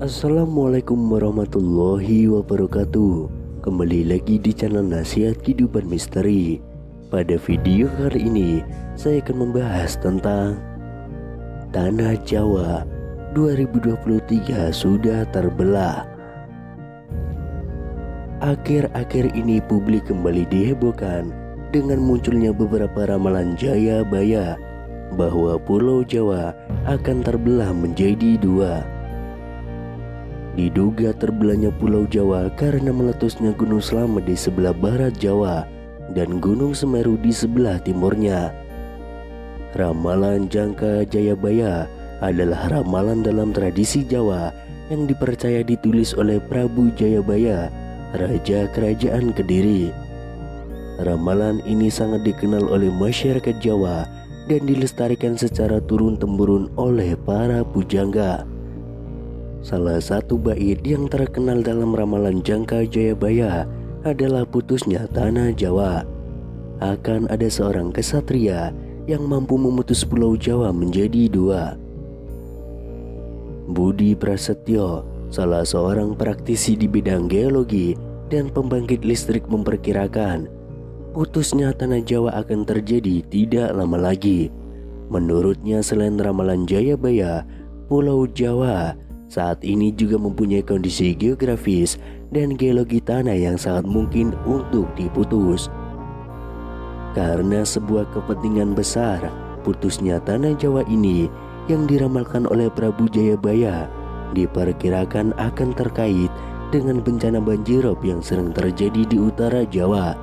Assalamualaikum warahmatullahi wabarakatuh. Kembali lagi di channel Nasihat Kehidupan Misteri. Pada video kali ini saya akan membahas tentang Tanah Jawa 2023 sudah terbelah. Akhir-akhir ini publik kembali dihebohkan dengan munculnya beberapa ramalan Jayabaya bahwa Pulau Jawa akan terbelah menjadi dua. Diduga terbelahnya Pulau Jawa karena meletusnya Gunung Slamet di sebelah barat Jawa dan Gunung Semeru di sebelah timurnya. Ramalan Jangka Jayabaya adalah ramalan dalam tradisi Jawa yang dipercaya ditulis oleh Prabu Jayabaya, Raja Kerajaan Kediri. Ramalan ini sangat dikenal oleh masyarakat Jawa dan dilestarikan secara turun-temurun oleh para pujangga. Salah satu bait yang terkenal dalam ramalan Jangka Jayabaya adalah putusnya tanah Jawa. Akan ada seorang kesatria yang mampu memutus Pulau Jawa menjadi dua. Budi Prasetyo, salah seorang praktisi di bidang geologi dan pembangkit listrik, memperkirakan putusnya tanah Jawa akan terjadi tidak lama lagi. Menurutnya, selain ramalan Jayabaya, Pulau Jawa saat ini juga mempunyai kondisi geografis dan geologi tanah yang sangat mungkin untuk diputus. Karena sebuah kepentingan besar, putusnya tanah Jawa ini yang diramalkan oleh Prabu Jayabaya diperkirakan akan terkait dengan bencana banjirop yang sering terjadi di utara Jawa.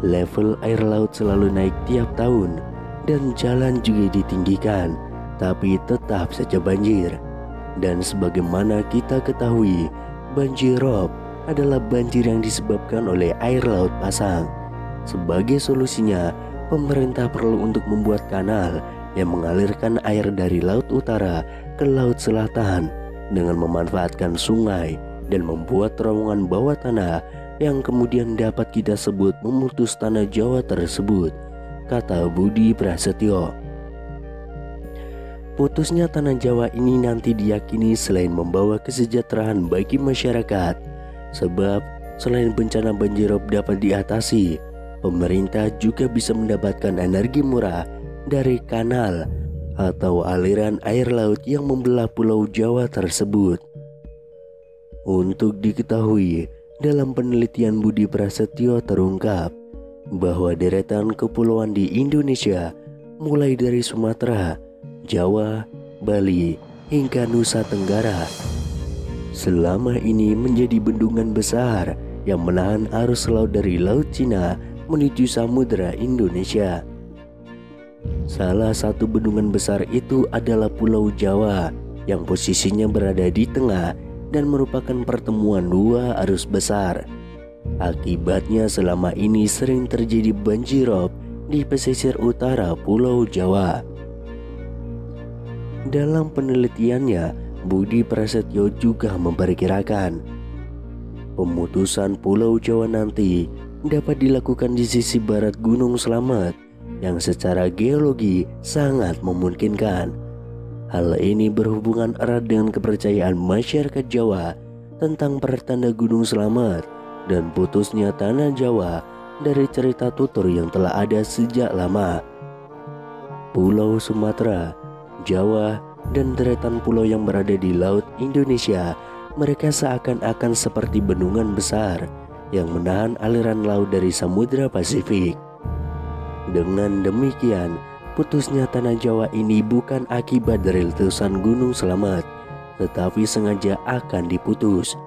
Level air laut selalu naik tiap tahun dan jalan juga ditinggikan, tapi tetap saja banjir. Dan sebagaimana kita ketahui, banjirop adalah banjir yang disebabkan oleh air laut pasang. Sebagai solusinya, pemerintah perlu untuk membuat kanal yang mengalirkan air dari laut utara ke laut selatan dengan memanfaatkan sungai dan membuat terowongan bawah tanah yang kemudian dapat kita sebut memutus tanah Jawa tersebut, kata Budi Prasetyo. Putusnya tanah Jawa ini nanti diyakini selain membawa kesejahteraan bagi masyarakat, sebab selain bencana banjirop dapat diatasi, pemerintah juga bisa mendapatkan energi murah dari kanal atau aliran air laut yang membelah Pulau Jawa tersebut. Untuk diketahui, dalam penelitian Budi Prasetyo terungkap bahwa deretan kepulauan di Indonesia mulai dari Sumatera, Jawa, Bali, hingga Nusa Tenggara selama ini menjadi bendungan besar yang menahan arus laut dari Laut Cina menuju Samudra Indonesia. Salah satu bendungan besar itu adalah Pulau Jawa yang posisinya berada di tengah dan merupakan pertemuan dua arus besar. Akibatnya selama ini sering terjadi banjirop di pesisir utara Pulau Jawa. Dalam penelitiannya, Budi Prasetyo juga memperkirakan pemutusan Pulau Jawa nanti dapat dilakukan di sisi barat Gunung Slamet yang secara geologi sangat memungkinkan. Hal ini berhubungan erat dengan kepercayaan masyarakat Jawa tentang pertanda Gunung Slamet dan putusnya tanah Jawa dari cerita tutur yang telah ada sejak lama. Pulau Sumatera, Jawa, dan deretan pulau yang berada di Laut Indonesia, mereka seakan-akan seperti bendungan besar yang menahan aliran laut dari Samudra Pasifik. Dengan demikian, putusnya tanah Jawa ini bukan akibat dari letusan Gunung Slamet, tetapi sengaja akan diputus.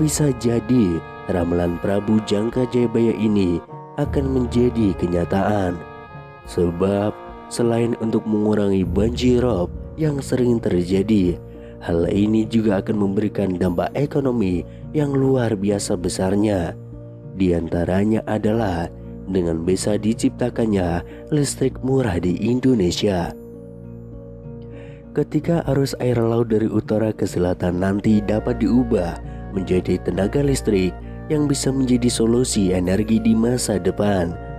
Bisa jadi ramalan Prabu Jangka Jayabaya ini akan menjadi kenyataan, sebab selain untuk mengurangi banjirop yang sering terjadi, hal ini juga akan memberikan dampak ekonomi yang luar biasa besarnya. Di antaranya adalah dengan bisa diciptakannya listrik murah di Indonesia. Ketika arus air laut dari utara ke selatan nanti dapat diubah menjadi tenaga listrik yang bisa menjadi solusi energi di masa depan.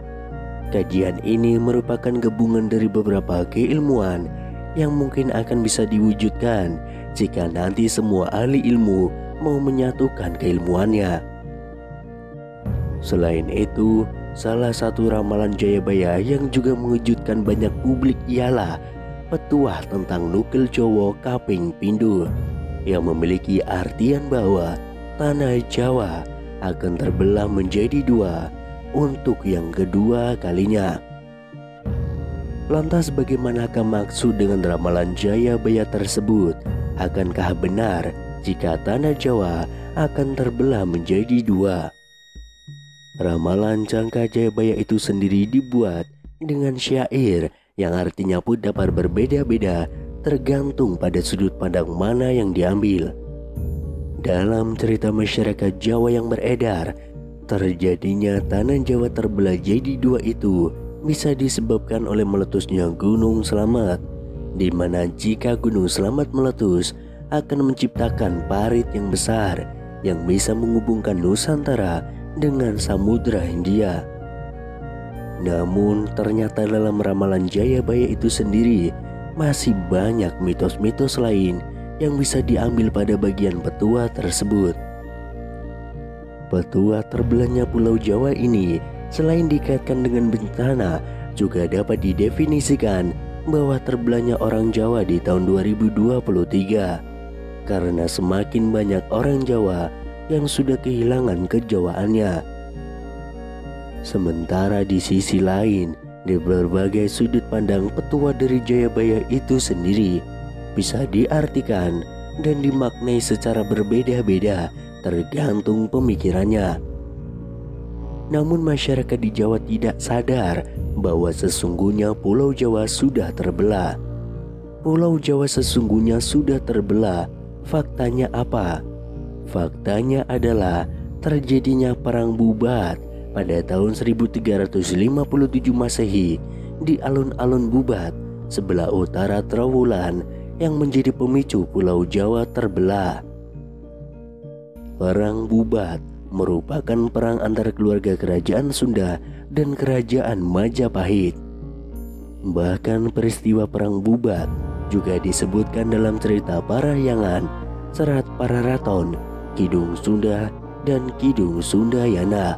Kajian ini merupakan gabungan dari beberapa keilmuan yang mungkin akan bisa diwujudkan jika nanti semua ahli ilmu mau menyatukan keilmuannya. Selain itu, salah satu ramalan Jayabaya yang juga mengejutkan banyak publik ialah petuah tentang nukil Jowo Kaping Pindho yang memiliki artian bahwa tanah Jawa akan terbelah menjadi dua untuk yang kedua kalinya. Lantas bagaimanakah maksud dengan ramalan Jayabaya tersebut? Akankah benar jika tanah Jawa akan terbelah menjadi dua? Ramalan Cangka Jayabaya itu sendiri dibuat dengan syair yang artinya pun dapat berbeda-beda tergantung pada sudut pandang mana yang diambil. Dalam cerita masyarakat Jawa yang beredar, terjadinya tanah Jawa terbelah jadi dua itu bisa disebabkan oleh meletusnya Gunung Slamet, di mana jika Gunung Slamet meletus akan menciptakan parit yang besar yang bisa menghubungkan Nusantara dengan Samudra Hindia. Namun ternyata dalam ramalan Jayabaya itu sendiri masih banyak mitos-mitos lain yang bisa diambil pada bagian petua tersebut. Petua terbelahnya Pulau Jawa ini selain dikaitkan dengan bencana, juga dapat didefinisikan bahwa terbelahnya orang Jawa di tahun 2023 karena semakin banyak orang Jawa yang sudah kehilangan kejawaannya. Sementara di sisi lain, di berbagai sudut pandang petua dari Jayabaya itu sendiri bisa diartikan dan dimaknai secara berbeda-beda tergantung pemikirannya. Namun masyarakat di Jawa tidak sadar bahwa sesungguhnya Pulau Jawa sudah terbelah. Pulau Jawa sesungguhnya sudah terbelah. Faktanya apa? Faktanya adalah terjadinya perang Bubat pada tahun 1357 Masehi di alun-alun Bubat sebelah utara Trowulan yang menjadi pemicu Pulau Jawa terbelah. Perang Bubat merupakan perang antara keluarga kerajaan Sunda dan kerajaan Majapahit. Bahkan peristiwa perang Bubat juga disebutkan dalam cerita Parahyangan, Serat Pararaton, Kidung Sunda, dan Kidung Sundayana.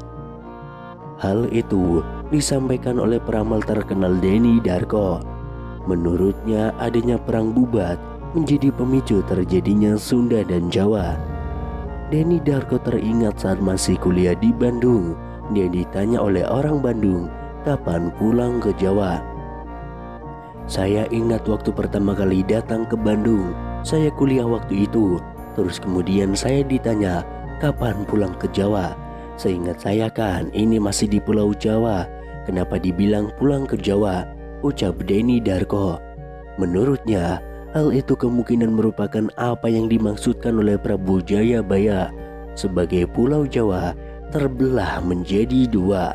Hal itu disampaikan oleh peramal terkenal Denny Darko. Menurutnya adanya perang Bubat menjadi pemicu terjadinya Sunda dan Jawa. Denny Darko teringat saat masih kuliah di Bandung, dia ditanya oleh orang Bandung kapan pulang ke Jawa. Saya ingat waktu pertama kali datang ke Bandung, saya kuliah waktu itu. Terus kemudian saya ditanya kapan pulang ke Jawa. Seingat saya kan ini masih di Pulau Jawa. Kenapa dibilang pulang ke Jawa? Ucap Denny Darko. Menurutnya hal itu kemungkinan merupakan apa yang dimaksudkan oleh Prabu Jayabaya sebagai Pulau Jawa terbelah menjadi dua.